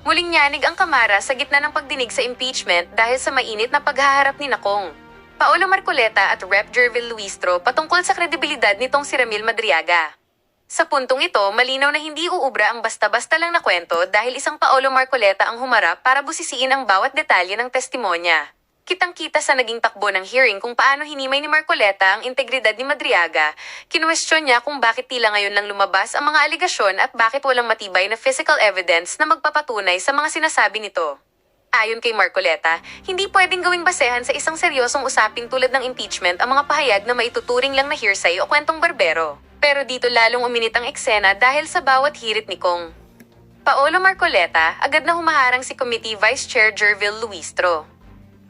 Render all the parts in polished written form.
Muling yanig ang Kamara sa gitna ng pagdinig sa impeachment dahil sa mainit na paghaharap ni Kong Paolo Marcoleta at Rep. Jervil Luistro patungkol sa kredibilidad nitong si Ramil Madriaga. Sa puntong ito, malinaw na hindi uubra ang basta-basta lang na kwento dahil isang Paolo Marcoleta ang humarap para busisiin ang bawat detalye ng testimonya. Kitang-kita sa naging takbo ng hearing kung paano hinimay ni Marcoleta ang integridad ni Madriaga, kinuwestiyon niya kung bakit tila ngayon lang lumabas ang mga aligasyon at bakit walang matibay na physical evidence na magpapatunay sa mga sinasabi nito. Ayon kay Marcoleta, hindi pwedeng gawing basehan sa isang seryosong usaping tulad ng impeachment ang mga pahayag na maituturing lang na hearsay o kwentong barbero. Pero dito lalong uminit ang eksena dahil sa bawat hirit ni Kong Paolo Marcoleta, agad na humaharang si Committee Vice Chair Jervil Luistro.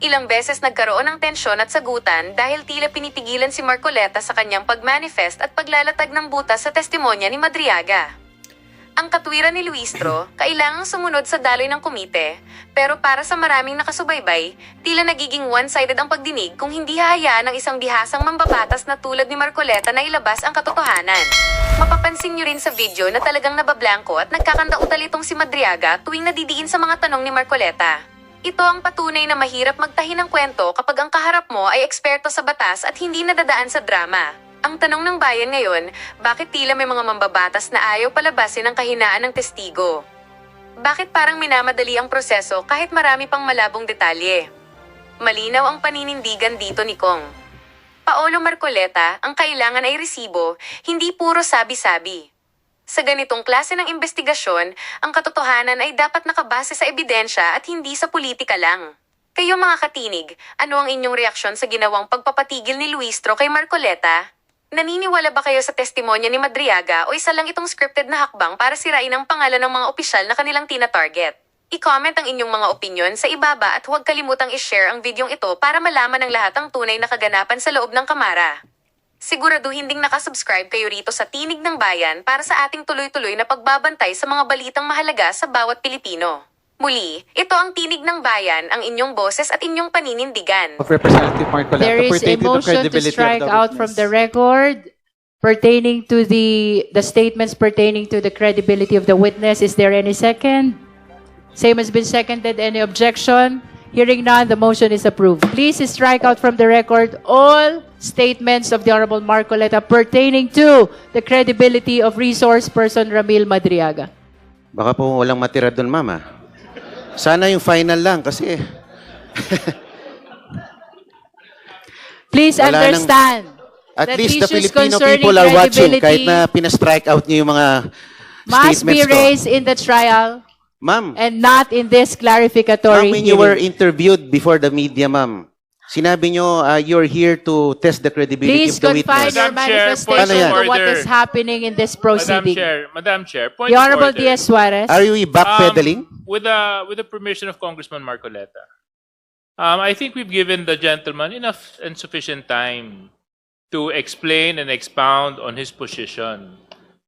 Ilang beses nagkaroon ng tensyon at sagutan dahil tila pinipigilan si Marcoleta sa kanyang pagmanifest at paglalatag ng butas sa testimonya ni Madriaga. Ang katwiran ni Luistro, kailangang sumunod sa daloy ng komite, pero para sa maraming nakasubaybay, tila nagiging one-sided ang pagdinig kung hindi hahayaan ng isang bihasang mambabatas na tulad ni Marcoleta na ilabas ang katotohanan. Mapapansin niyo rin sa video na talagang nabablanko at nagkakandautal itong si Madriaga tuwing nadidiin sa mga tanong ni Marcoleta. Ito ang patunay na mahirap magtahi ng kwento kapag ang kaharap mo ay eksperto sa batas at hindi nadadaan sa drama. Ang tanong ng bayan ngayon, bakit tila may mga mambabatas na ayaw palabasin ang kahinaan ng testigo? Bakit parang minamadali ang proseso kahit marami pang malabong detalye? Malinaw ang paninindigan dito ni Kong Paolo Marcoleta, ang kailangan ay resibo, hindi puro sabi-sabi. Sa ganitong klase ng investigasyon, ang katotohanan ay dapat nakabase sa ebidensya at hindi sa politika lang. Kayo mga katinig, ano ang inyong reaksyon sa ginawang pagpapatigil ni Luistro kay Marcoleta? Naniniwala ba kayo sa testimonya ni Madriaga o isa lang itong scripted na hakbang para sirain ang pangalan ng mga opisyal na kanilang tina-target? I-comment ang inyong mga opinyon sa ibaba at huwag kalimutang i-share ang videong ito para malaman ng lahat ang tunay na kaganapan sa loob ng Kamara. Siguraduhin ding nakasubscribe kayo rito sa Tinig ng Bayan para sa ating tuloy-tuloy na pagbabantay sa mga balitang mahalaga sa bawat Pilipino. Muli, ito ang Tinig ng Bayan, ang inyong boses at inyong paninindigan. Of Representative Marcoleta There is a pertaining to the motion to credibility of strike the out witness. from the record pertaining to the statements pertaining to the credibility of the witness. Is there any second? Same has been seconded. Any objection? Hearing none, the motion is approved. Please strike out from the record all statements of the Honorable Marcoleta pertaining to the credibility of resource person Ramil Madriaga. Baka po walang matira doon, mama. Sana yung final lang kasi Please Wala nang- understand at that least the issues Filipino concerning people are watching credibility kahit na pina-strike out niyo yung mga must be statements ko. raised in the trial Ma'am, and not in this clarificatory when you were hearing. interviewed before the media, ma'am, sinabi nyo you're here to test the credibility Please of the confine witness. your Madam Chair, manifestation point of to what order. is happening in this Madam proceeding. Chair, point The of Honorable order. Diaz Suarez. Are you backpedaling? With the permission of Congressman Marcoleta, I think we've given the gentleman enough and sufficient time to explain and expound on his position.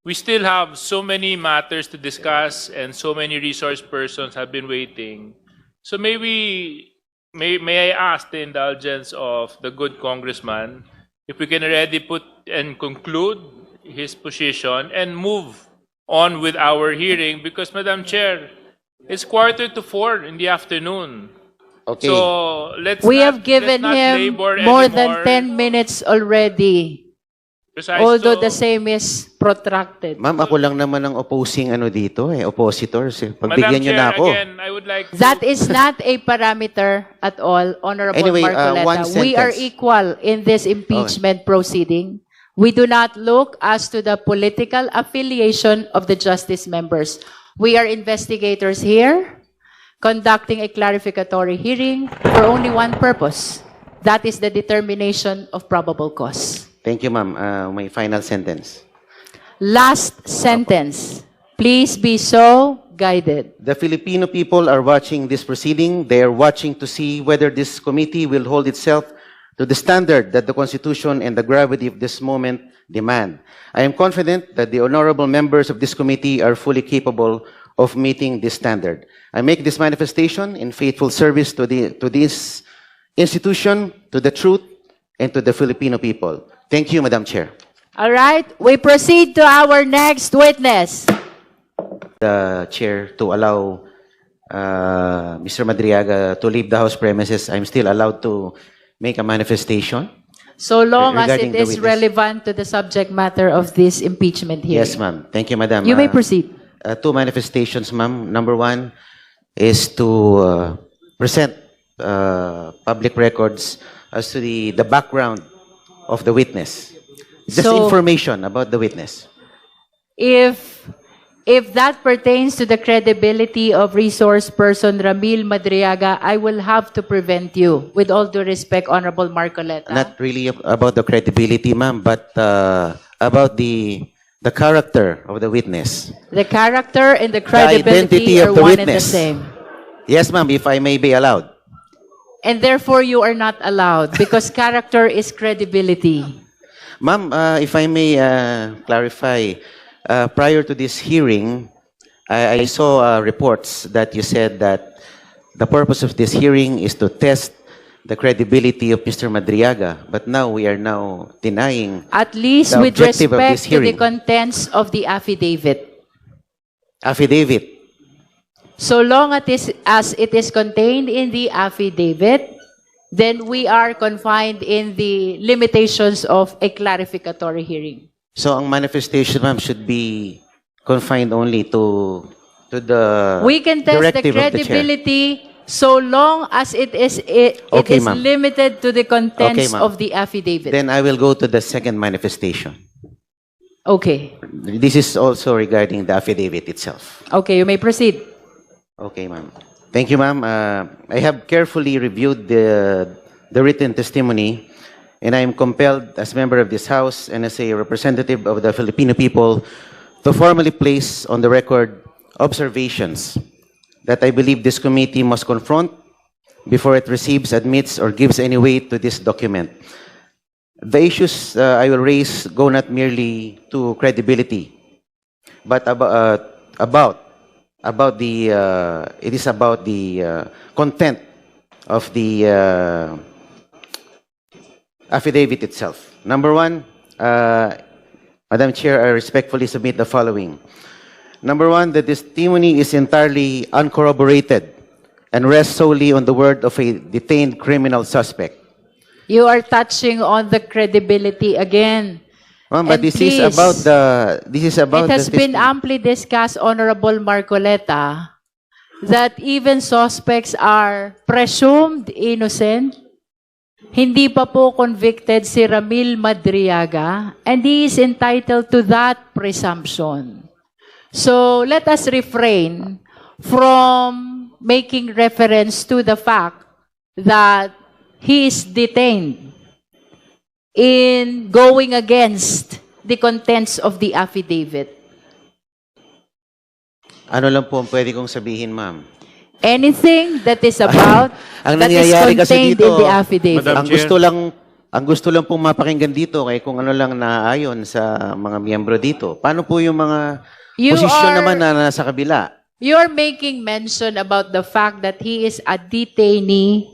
We still have so many matters to discuss and so many resource persons have been waiting. So may I ask the indulgence of the good congressman if we can already put and conclude his position and move on with our hearing because, Madam Chair, it's 3:45 in the afternoon. Okay. So let's We not, have given let's not him labor more anymore. than 10 minutes already, Precise although to- the same is protracted. Ma'am, ako lang naman ang opposing dito oppositors. Madam Pagbigyan nyo Chair, na ako. again, I would like to... That is not a parameter at all, Honorable Anyway, Marcoleta. one We are sentence. equal in this impeachment proceeding. We do not look as to the political affiliation of the justice members. We are investigators here, conducting a clarificatory hearing for only one purpose. That is the determination of probable cause. Thank you, ma'am. My final sentence. Last sentence. Please be so guided. The Filipino people are watching this proceeding. They are watching to see whether this committee will hold itself to the standard that the Constitution and the gravity of this moment demand. I am confident that the honorable members of this committee are fully capable of meeting this standard. I make this manifestation in faithful service to this institution, to the truth, and to the Filipino people. Thank you, Madam Chair. All right, we proceed to our next witness. The Chair to allow Mr. Madriaga to leave the House premises, I'm still allowed to make a manifestation? So long as Regarding it the is witness. relevant to the subject matter of this impeachment hearing. Yes, ma'am. Thank you, madam. You may proceed. Two manifestations, ma'am. Number one is to present public records as to the background of the witness. Just So- information about the witness. If that pertains to the credibility of resource person Ramil Madriaga, I will have to prevent you. With all due respect, Honorable Marcoleta. Not really about the credibility, ma'am, but about the character of the witness. The character and the credibility identity are of the one and the witness. same. Yes, ma'am, if I may be allowed. And therefore, you are not allowed because character is credibility. Ma'am, if I may clarify, prior to this hearing, I saw reports that you said that the purpose of this hearing is to test the credibility of Mr. Madriaga, but now we are now denying At least The with objective of respect this to the hearing. contents of the affidavit. affidavit. So long as it is contained in the affidavit, then we are confined in the limitations of a clarificatory hearing. So ang manifestation, ma'am, should be confined only to the We can test the directive of the chair. credibility so long as it is Okay, ma'am. limited to the contents Okay, ma'am. of the affidavit. Then I will go to the second manifestation. Okay. This is also regarding the affidavit itself. Okay, you may proceed. Okay, ma'am. Thank you, ma'am. I have carefully reviewed the written testimony, and I am compelled, as member of this House and as a representative of the Filipino people, to formally place on the record observations that I believe this committee must confront before it receives, admits, or gives any weight to this document. The issues I will raise go not merely to credibility, but about the it is about the content of the affidavit itself. Number one, Madam Chair, I respectfully submit the following. Number one, the testimony is entirely uncorroborated and rests solely on the word of a detained criminal suspect. You are touching on the credibility again. Ma'am, but And this please, is about It has the been testimony. amply discussed, Honorable Marcoleta, that even suspects are presumed innocent. Hindi pa po convicted si Ramil Madriaga, and he is entitled to that presumption. So let us refrain from making reference to the fact that he is detained in going against the contents of the affidavit. Ano lang po ang pwede kong sabihin, ma'am? Anything that is about, Ang that is nangyayari kasi contained dito, in the affidavit. Madam Ang Chair. gusto lang pong mapakinggan dito kay kung ano lang naayon sa mga miyembro dito. Paano po yung mga You posisyon are- naman na nasa kabila? You're making mention about the fact that he is a detainee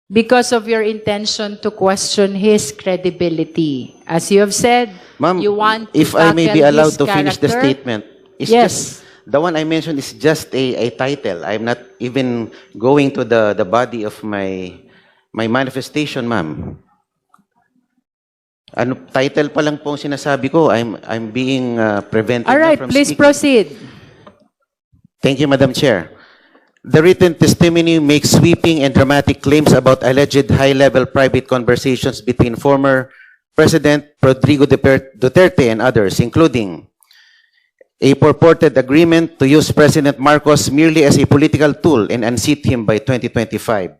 because of your intention to question his credibility. As you have said, Ma'am, you want to if I may be tackle allowed his to finish the character. statement. It's Yes. just, the one I mentioned is just a title. I'm not even going to the body of my manifestation, ma'am. Ano, title pa lang po ang sinasabi ko. I'm being prevented All na right, from please speaking. proceed. Thank you, Madam Chair. The written testimony makes sweeping and dramatic claims about alleged high-level private conversations between former President Rodrigo Duterte and others, including a purported agreement to use President Marcos merely as a political tool and unseat him by 2025,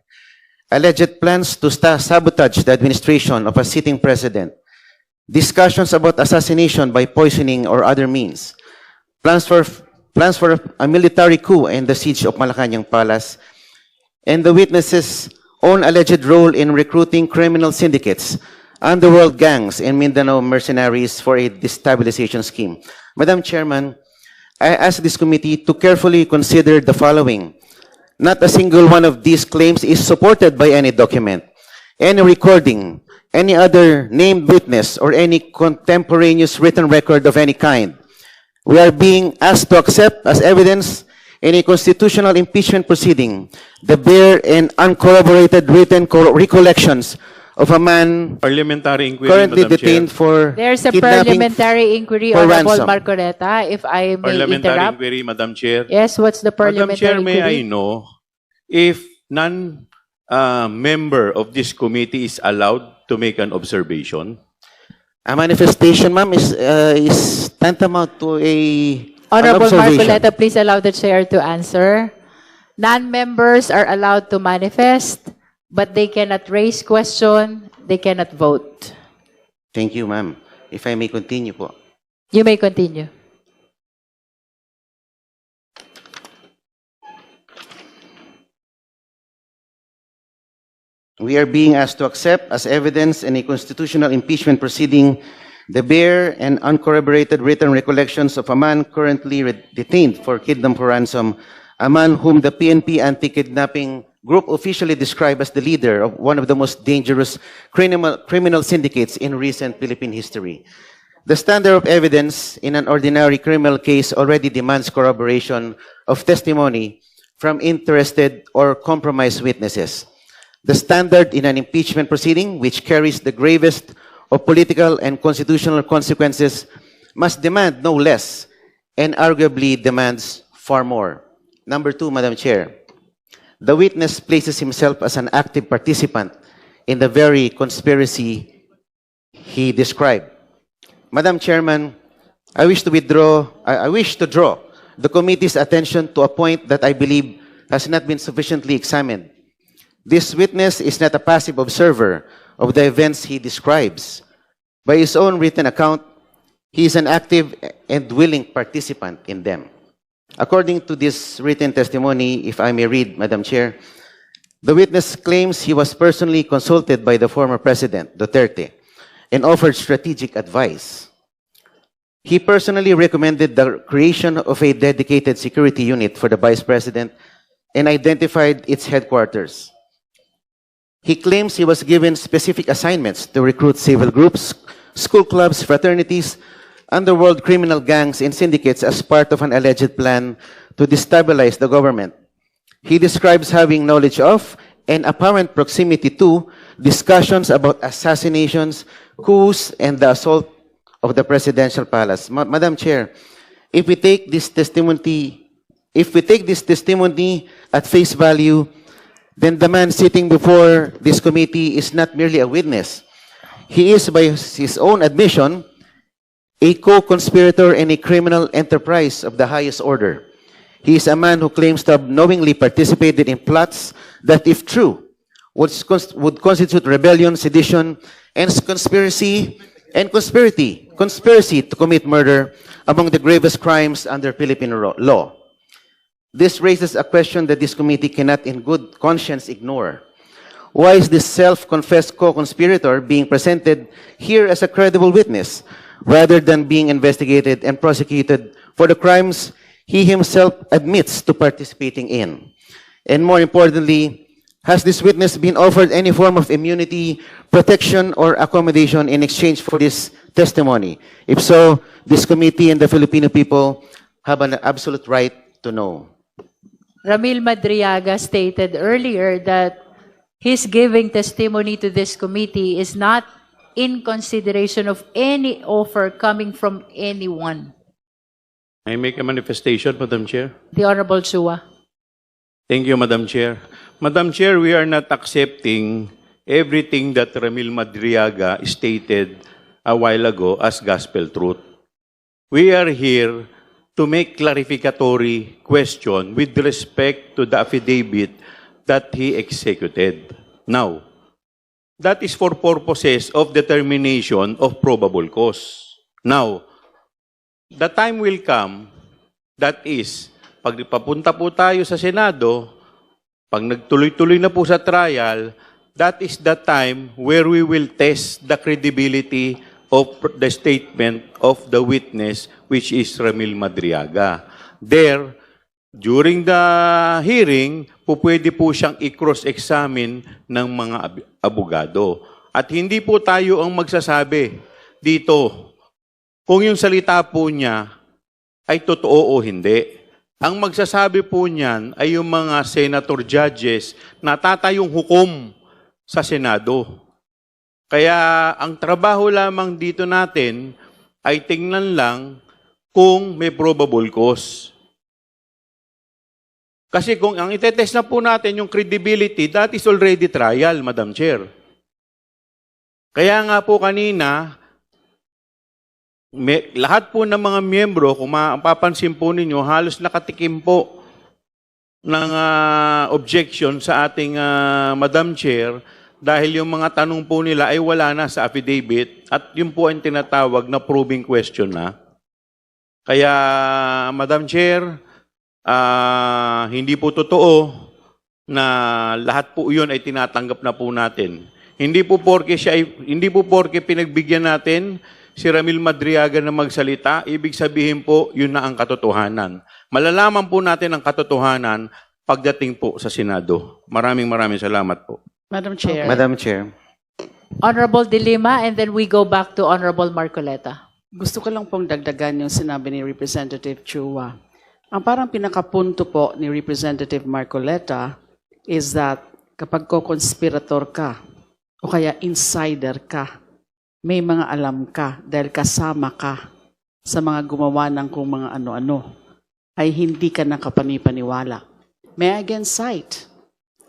alleged plans to sabotage the administration of a sitting president, discussions about assassination by poisoning or other means, plans for a military coup and the siege of Malacanang Palace, and the witnesses' own alleged role in recruiting criminal syndicates, underworld gangs, and Mindanao mercenaries for a destabilization scheme. Madam Chairman, I ask this committee to carefully consider the following. Not a single one of these claims is supported by any document, any recording, any other named witness, or any contemporaneous written record of any kind. We are being asked to accept as evidence In a constitutional impeachment proceeding, the bare and uncorroborated written recollections of a man Parliamentary inquiry, currently Madam Chair. detained for There's a kidnapping parliamentary inquiry, for Honorable ransom. Marcoleta, if I may Parliamentary interrupt. inquiry, Madam Chair. Yes, what's the Madam parliamentary Chair, may I inquiry? know if member of this committee is allowed to make an observation? A manifestation, ma'am, is tantamount to an Honorable observation. Marcoleta, please allow the chair to answer. Non-members are allowed to manifest, but they cannot raise question, they cannot vote. Thank you, ma'am. If I may continue po. You may continue. We are being asked to accept as evidence in a constitutional impeachment proceeding the bare and uncorroborated written recollections of a man currently detained for kidnapping for ransom, a man whom the PNP anti-kidnapping group officially described as the leader of one of the most dangerous criminal syndicates in recent Philippine history. The standard of evidence in an ordinary criminal case already demands corroboration of testimony from interested or compromised witnesses. The standard in an impeachment proceeding, which carries the gravest of political and constitutional consequences, must demand no less and arguably demands far more. Number two, Madam Chair, the witness places himself as an active participant in the very conspiracy he described. Madam Chairman, I wish to draw the committee's attention to a point that I believe has not been sufficiently examined. This witness is not a passive observer of the events he describes. By his own written account, he is an active and willing participant in them. According to this written testimony, if I may read, Madam Chair, the witness claims he was personally consulted by the former President, Duterte, and offered strategic advice. He personally recommended the creation of a dedicated security unit for the Vice President and identified its headquarters. He claims he was given specific assignments to recruit civil groups, school clubs, fraternities, underworld criminal gangs, and syndicates as part of an alleged plan to destabilize the government. He describes having knowledge of and apparent proximity to discussions about assassinations, coups, and the assault of the presidential palace. Madam Chair, if we take this testimony at face value, then the man sitting before this committee is not merely a witness. He is, by his own admission, a co-conspirator in a criminal enterprise of the highest order. He is a man who claims to have knowingly participated in plots that, if true, would constitute rebellion, sedition, and conspiracy to commit murder among the gravest crimes under Philippine law. This raises a question that this committee cannot in good conscience ignore. Why is this self-confessed co-conspirator being presented here as a credible witness, rather than being investigated and prosecuted for the crimes he himself admits to participating in? And more importantly, has this witness been offered any form of immunity, protection, or accommodation in exchange for this testimony? If so, this committee and the Filipino people have an absolute right to know. Ramil Madriaga stated earlier that his giving testimony to this committee is not in consideration of any offer coming from anyone. I make a manifestation, Madam Chair. The Honorable Chua. Thank you, Madam Chair. Madam Chair, we are not accepting everything that Ramil Madriaga stated a while ago as gospel truth. We are here to make clarificatory question with respect to the affidavit that he executed. Now, that is for purposes of determination of probable cause. Now, the time will come, that is, pag papunta po tayo sa Senado, pag nagtuloy-tuloy na po sa trial, that is the time where we will test the credibility of the statement of the witness, which is Ramil Madriaga. There, during the hearing, pwede po siyang i-cross-examine ng mga abogado. At hindi po tayo ang magsasabi dito kung yung salita po niya ay totoo o hindi. Ang magsasabi po niyan ay yung mga senator judges na tatayong hukom sa Senado. Kaya ang trabaho lamang dito natin ay tingnan lang kung may probable cause. Kasi kung ang itetest na po natin yung credibility, that is already trial, Madam Chair. Kaya nga po kanina, lahat po ng mga miyembro, kung mapapansin po ninyo, halos nakatikim po ng objection sa ating Madam Chair dahil yung mga tanong po nila ay wala na sa affidavit at yun po ang tinatawag na proving question na. Kaya, Madam Chair, hindi po totoo na lahat po yun ay tinatanggap na po natin. Hindi po porke pinagbigyan natin si Ramil Madriaga na magsalita, ibig sabihin po, yun na ang katotohanan. Malalaman po natin ang katotohanan pagdating po sa Senado. Maraming salamat po. Madam Chair. Madam Chair. Honorable De Lima, and then we go back to Honorable Marcoleta. Gusto ko lang pong dagdagan yung sinabi ni Representative Chua. Ang parang pinakapunto po ni Representative Marcoleta is that kapag co-conspirator ka o kaya insider ka, may mga alam ka dahil kasama ka sa mga gumawa ng kung mga ano-ano, ay hindi ka nakapanipaniwala. May I again cite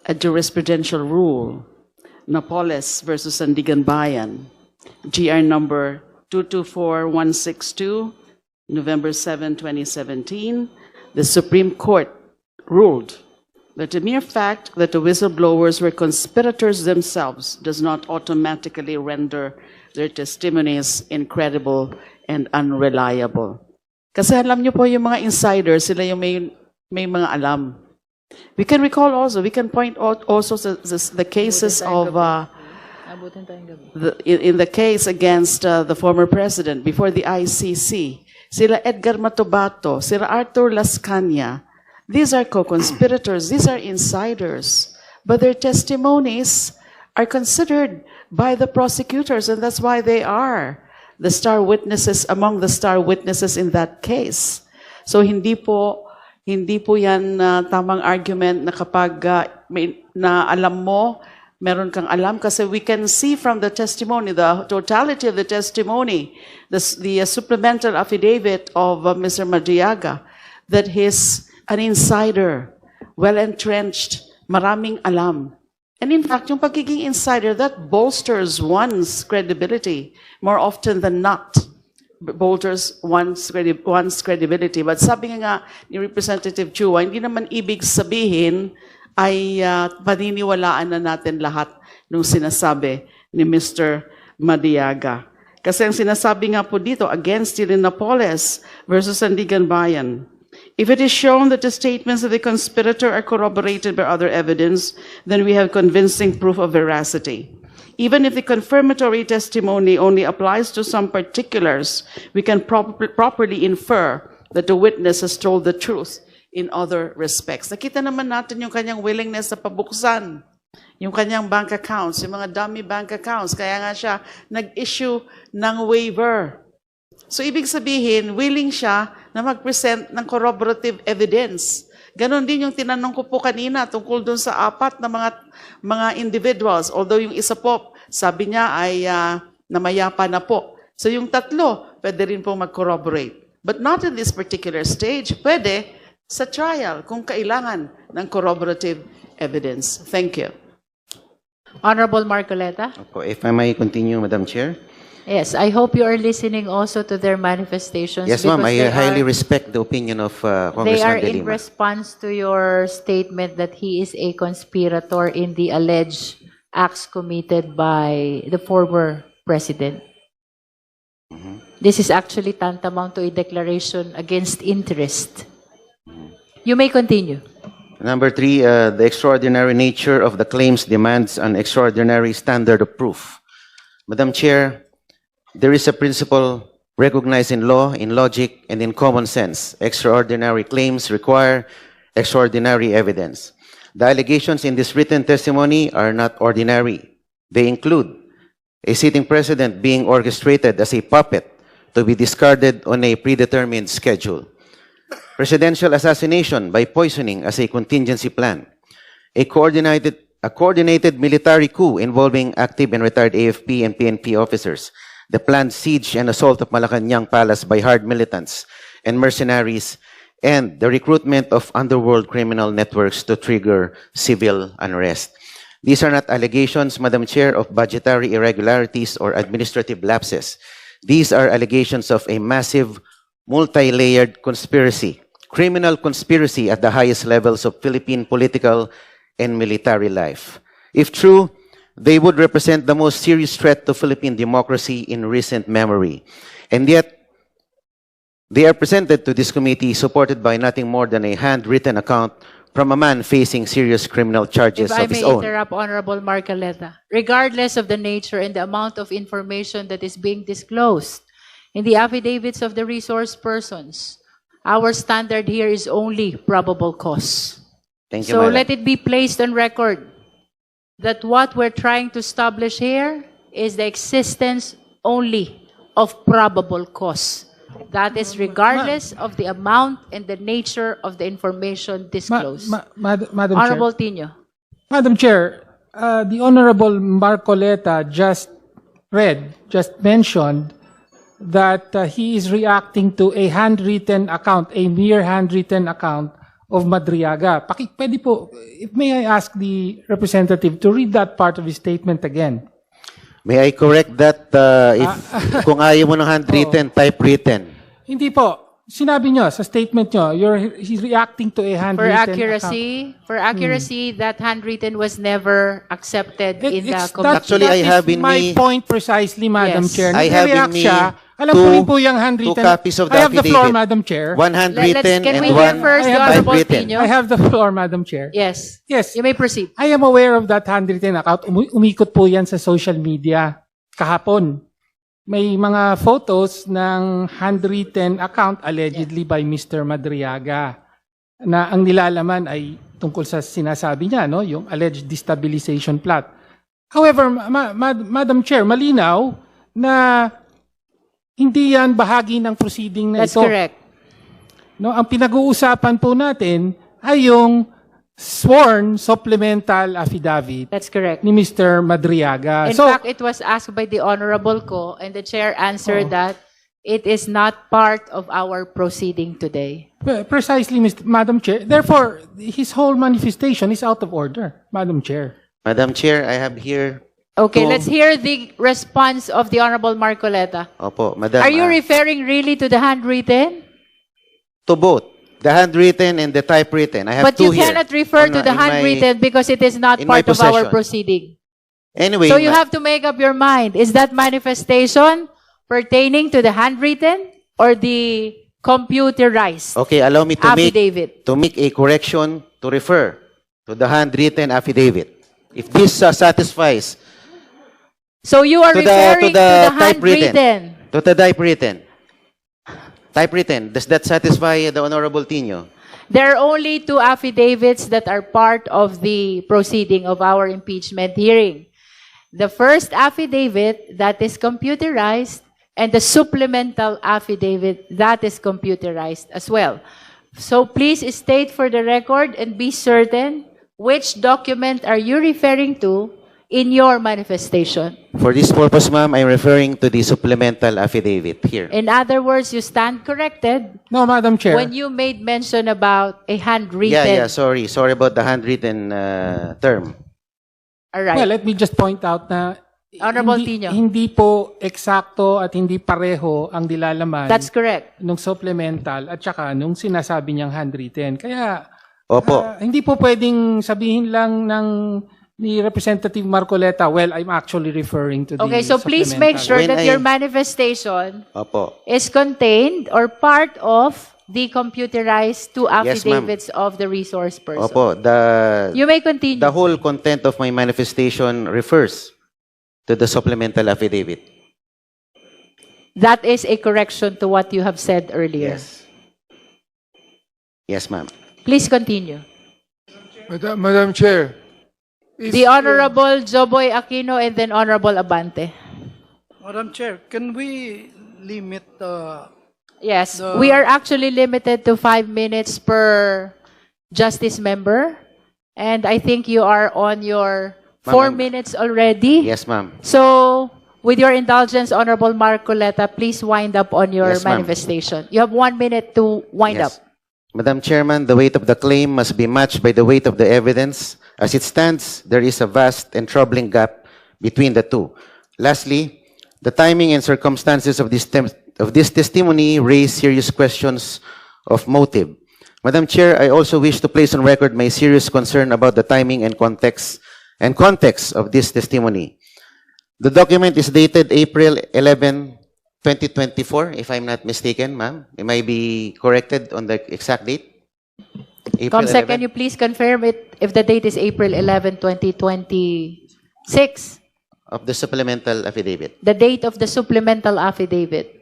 a jurisprudential rule, Napoles versus Sandigan Bayan, GR number 224162, November 7, 2017, the Supreme Court ruled that the mere fact that the whistleblowers were conspirators themselves does not automatically render their testimonies incredible and unreliable. Kasi alam niyo po yung mga insiders, sila yung may mga alam. We can recall also, we can point out also the cases of in the case against the former president before the ICC, sila Edgar Matobato, sila Arthur Lascania. These are co-conspirators, these are insiders, but their testimonies are considered by the prosecutors, and that's why they are the star witnesses, among the star witnesses in that case. So hindi po yan tamang argument na kapag na alam mo, meron kang alam, kasi we can see from the testimony, the totality of the testimony, the supplemental affidavit of Mr. Madriaga, that he's an insider, well-entrenched, maraming alam. And in fact, yung pagiging insider, that bolsters one's credibility more often than not. Bolsters one's credibility. But sabi nga ni Representative Chua, hindi naman ibig sabihin ay paniniwalaan na natin lahat ng sinasabi ni Mr. Madriaga. Kasi ang sinasabi nga po dito, against Napoles versus Sandigan Bayan, if it is shown that the statements of the conspirator are corroborated by other evidence, then we have convincing proof of veracity. Even if the confirmatory testimony only applies to some particulars, we can properly infer that the witness has told the truth in other respects. Nakita naman natin yung kanyang willingness sa pabuksan, yung kanyang bank accounts, yung mga dummy bank accounts. Kaya nga siya nag-issue ng waiver. So ibig sabihin, willing siya na mag-present ng corroborative evidence. Ganon din yung tinanong ko po kanina tungkol dun sa apat na mga individuals. Although yung isa po, sabi niya ay namayapa na po. So yung tatlo, pwede rin po mag-corroborate. But not in this particular stage. Pwede sa trial kung kailangan ng corroborative evidence. Thank you. Honorable Marcoleta. If I may continue, Madam Chair. Yes, I hope you are listening also to their manifestations. Yes, ma'am. because I highly respect the opinion of They are Congressman De in Lima. response to your statement that he is a conspirator in the alleged acts committed by the former president. This is actually tantamount to a declaration against interest. You may continue. Number 3, the extraordinary nature of the claims demands an extraordinary standard of proof. Madam Chair, there is a principle recognized in law, in logic, and in common sense. Extraordinary claims require extraordinary evidence. The allegations in this written testimony are not ordinary. They include a sitting president being orchestrated as a puppet to be discarded on a predetermined schedule, presidential assassination by poisoning as a contingency plan, a coordinated military coup involving active and retired AFP and PNP officers, the planned siege and assault of Malacanang Palace by hard militants and mercenaries, and the recruitment of underworld criminal networks to trigger civil unrest. These are not allegations, Madam Chair, of budgetary irregularities or administrative lapses. These are allegations of a massive, multi-layered conspiracy, criminal conspiracy at the highest levels of Philippine political and military life. If true, they would represent the most serious threat to Philippine democracy in recent memory. And yet, they are presented to this committee supported by nothing more than a handwritten account from a man facing serious criminal charges If I of his may own. interrupt, Honorable Marcoleta, regardless of the nature and the amount of information that is being disclosed in the affidavits of the resource persons, our standard here is only probable cause. Thank you, So Madam. let it be placed on record that what we're trying to establish here is the existence only of probable cause. That is regardless of the amount and the nature of the information disclosed. Madam Honorable Chair. Tino. Madam Chair, the Honorable Marcoleta just mentioned that he is reacting to a handwritten account, a mere handwritten account of Madriaga. Pwede po, if may I ask the representative to read that part of his statement again? May I correct that if kung ayaw mo ng handwritten, typewritten. Hindi po. Sinabi nyo sa statement nyo, he's reacting to a For handwritten account. accuracy, that handwritten was never accepted in the It's committee. Actually, I have in my me- point precisely, Madam Yes. Chair. I have in Nagre-react me siya. Alam ko rin po yung handwritten. two copies of the I have the floor, affidavit. Madam Chair. One handwritten Can and we hear one first the I have Honorable typewritten. Tino? I have the floor, Madam Chair. Yes. Yes. You may proceed. I am aware of that handwritten account. Umikot po yan sa social media kahapon. May mga photos ng handwritten account allegedly by Mr. Madriaga na ang nilalaman ay tungkol sa sinasabi niya, no, yung alleged destabilization plot. However, Madam Chair, malinaw na hindi yan bahagi ng proceeding na That's ito. correct. No, ang pinag-uusapan po natin ay yung sworn supplemental affidavit That's correct. ni Mr. Madriaga. In fact, it was asked by the Honorable Ko, and the Chair answered that it is not part of our proceeding today. Precisely, Madam Chair. Therefore, his whole manifestation is out of order, Madam Chair. Madam Chair, I have here. Okay, two- let's hear the response of the Honorable Marcoleta. Opo, Madam. Are you referring really to the handwritten? to both the handwritten and the typewritten? I have But two you here. cannot refer On, to the in my- handwritten because it is not in my part of our possession. proceeding. Anyway, So you have to make up your mind. Is that manifestation pertaining to the handwritten or the computerized okay, allow me affidavit? to make a correction to refer to the handwritten affidavit. If this satisfies So you are to the- referring to the handwritten. typewritten. To the typewritten, does that satisfy the Honorable Tino? There are only two affidavits that are part of the proceeding of our impeachment hearing. The first affidavit that is computerized and the supplemental affidavit that is computerized as well. So please state for the record and be certain which document are you referring to in your manifestation. For this purpose, ma'am, I'm referring to the supplemental affidavit here. In other words, you stand corrected No, Madam Chair. when you made mention about a handwritten. Yeah, sorry about the handwritten term. All right. Well, let me just point out na Honorable hindi, Tino. hindi po eksakto at hindi pareho ang dilalaman That's correct. nung supplemental at saka nung sinasabi niyang handwritten. Kaya Opo. hindi po pwedeng sabihin lang ng ni Representative Marcoleta, well, I'm actually referring to the Okay, so please make supplemental. sure When that I- your manifestation Opo. is contained or part of the computerized two Yes, ma'am. affidavits of the resource person. Opo, You may continue. the whole content of my manifestation refers to the supplemental affidavit. That is a correction to what you have said earlier. Yes. Yes, ma'am. Please continue. Madam Chair. The Honorable Joboy Aquino and then Honorable Abante. Madam Chair, can we limit Yes, we are actually limited to 5 minutes per justice member. And I think you are on your 4 Ma'am, minutes already. Yes, ma'am. So, with your indulgence, Honorable Marcoleta, please wind up on your Yes, ma'am. manifestation. You have 1 minute to wind up. Yes. Madam Chairman, the weight of the claim must be matched by the weight of the evidence. As it stands, there is a vast and troubling gap between the two. Lastly, the timing and circumstances of this testimony raise serious questions of motive. Madam Chair, I also wish to place on record my serious concern about the timing and context of this testimony. The document is dated April 11, 2024, if I'm not mistaken, ma'am. Am I be corrected on the exact date? April Comsec, 11? can you please confirm it if the date is April 11, 2026? Of the supplemental affidavit. The date of the supplemental affidavit.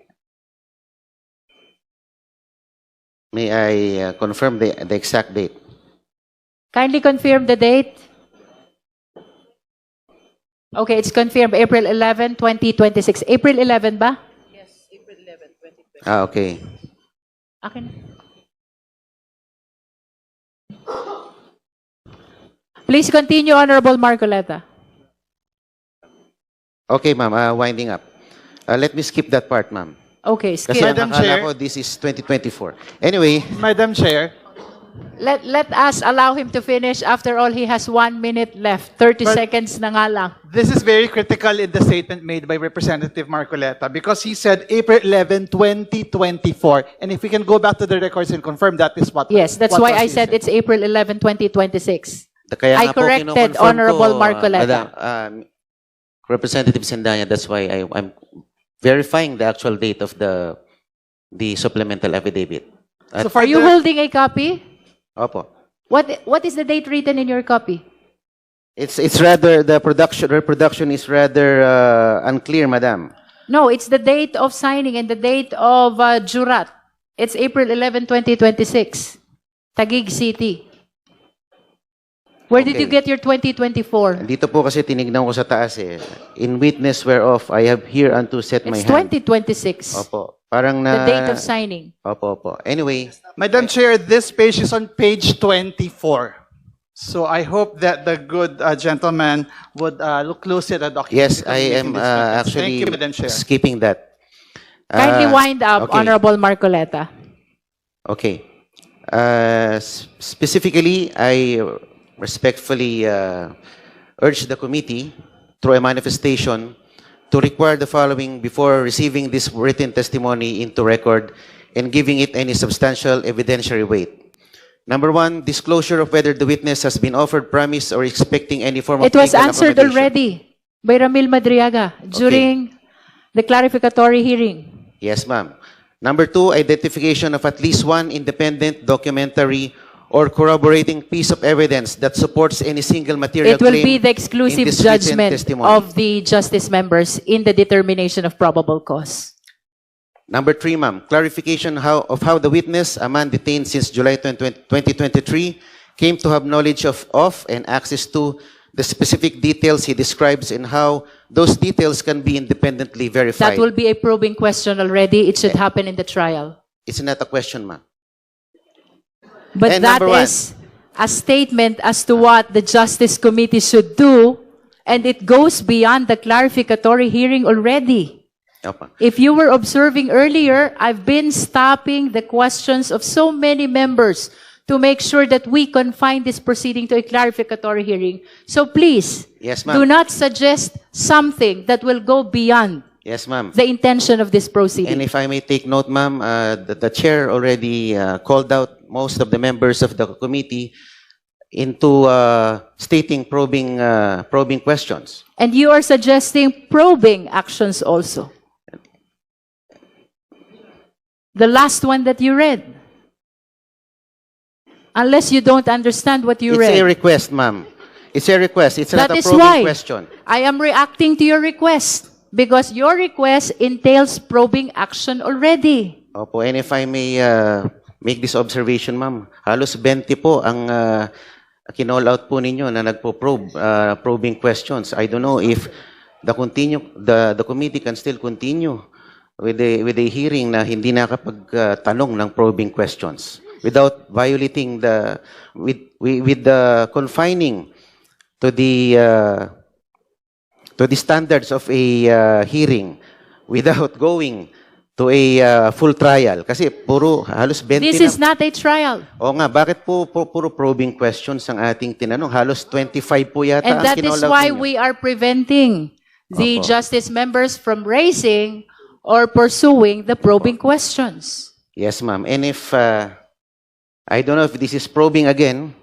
May I confirm the exact date? Kindly confirm the date. Okay, it's confirmed April 11, 2026. April 11 ba? Ah, okay. Akin. Please continue, Honorable Marcoleta. Okay, ma'am. Winding up. Let me skip that part, ma'am. Okay, Kasi skip. ang akala ko, this is 2024. Anyway, Madam Chair, Let us allow him to finish. After all, he has 1 minute left. 30 seconds na nga lang. this is very critical in the statement made by Representative Marcoleta because he said April 11, 2024. And if we can go back to the records and confirm that is what Yes, that's what why was I he said it's April 11, 2026. kaya I nga po corrected kino-confirm Honorable ko, Marcoleta. Representative Sendanya, that's why I'm verifying the actual date of the supplemental affidavit. So Are you holding a copy? Opo. What is the date written in your copy? It's rather, the reproduction is rather unclear, madam. No, it's the date of signing and the date of jurat. It's April 11, 2026. Taguig City. Where did Okay. you get your 2024? Dito po kasi tinignan ko sa taas eh. In witness whereof I have here unto set my It's hand. 2026. Opo. Parang The na... date of signing. Opo, opo. Anyway, Madam Chair, this page is on page 24. So I hope that the good gentleman would look closely at the document. yes, because I we're am making this reference. actually Thank you, Madam Chair. skipping that. Kindly wind up, okay. Honorable Marcoleta. Okay. Specifically, I respectfully urge the committee through a manifestation to require the following before receiving this written testimony into record and giving it any substantial evidentiary weight. Number one, disclosure of whether the witness has been offered promise or expecting any form of It was legal answered accommodation. already by Ramil Madriaga during the clarificatory hearing. Yes, ma'am. Number two, identification of at least one independent, documentary, or corroborating piece of evidence that supports any single material It will claim be the in exclusive this written judgment testimony. of the justice members in the determination of probable cause. Number three, ma'am, clarification of how the witness, a man detained since July 2023, came to have knowledge of and access to the specific details he describes and how those details can be independently verified. That will be a probing question already. It should happen in the trial. It's not a question, ma'am. But And that number one. is a statement as to what the Justice Committee should do, and it goes beyond the clarificatory hearing already. Opo. If you were observing earlier, I've been stopping the questions of so many members to make sure that we confine this proceeding to a clarificatory hearing. So please, Yes, ma'am. do not suggest something that will go beyond Yes, ma'am. the intention of this And proceeding. if I may take note, ma'am, the chair already called out most of the members of the committee into stating probing questions. And you are suggesting probing actions also. The last one that you read. Unless you don't understand what you It's read. a request, ma'am. It's a request. It's not That a is probing why question. I am reacting to your request because your request entails probing action already. Opo, and if I may make this observation, ma'am, halos 20 po ang kinall out po ninyo na nagpo-probe, probing questions. I don't know if the committee can still continue with a hearing na hindi nakapagtanong ng probing questions without violating with the confining to the standards of a hearing without going to a full trial. Kasi halos 20 This is not a trial. O nga, bakit puro probing questions ang ating tinanong? Halos 25 po yata And ang that is kinolab why ninyo. we are preventing the Opo. justice members from raising or pursuing the probing questions. Yes, ma'am. And if, I don't know if this is probing again,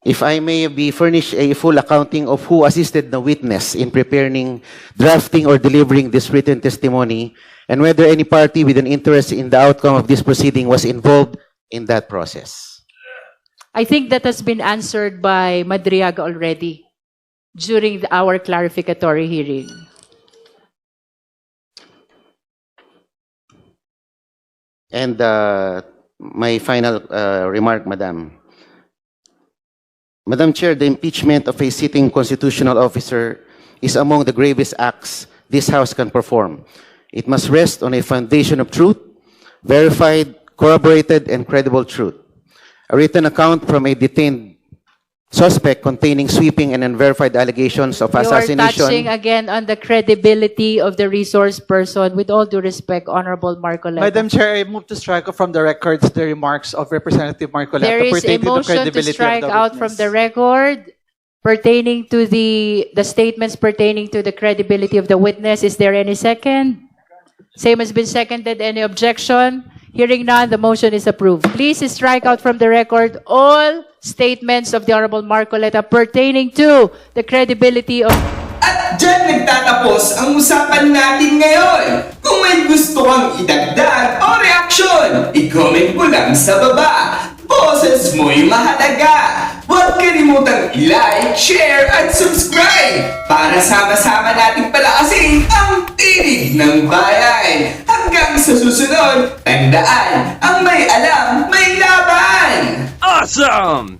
if I may be furnished a full accounting of who assisted the witness in preparing, drafting, or delivering this written testimony, and whether any party with an interest in the outcome of this proceeding was involved in that process. I think that has been answered by Madriaga already during our clarificatory hearing. And my final remark, Madam. Madam Chair, the impeachment of a sitting constitutional officer is among the gravest acts this House can perform. It must rest on a foundation of truth, verified, corroborated, and credible truth. A written account from a detained suspect containing sweeping and unverified allegations of You are touching assassination. again on the credibility of the resource person. With all due respect, Honorable Marcoleta. Madam Chair, I move to strike from the records the remarks of Representative Marcoleta There is a pertaining to the motion to credibility strike of the out from witness. the record pertaining to the statements pertaining to the credibility of the witness. Is there any second? Same has been seconded. Any objection? Hearing none, the motion is approved. Please strike out from the record all statements of the Honorable Marcoleta pertaining to the credibility of... At dyan nagtatapos ang usapan natin ngayon. Kung may gusto kang idagdag o reaksyon, i-comment mo lang sa baba. Boses mo'y mahalaga. Huwag kalimutang i-like, share, at subscribe para sama-sama nating palakasin ang tinig ng bayan. Hanggang sa susunod, tandaan, ang may alam, may laban! Awesome!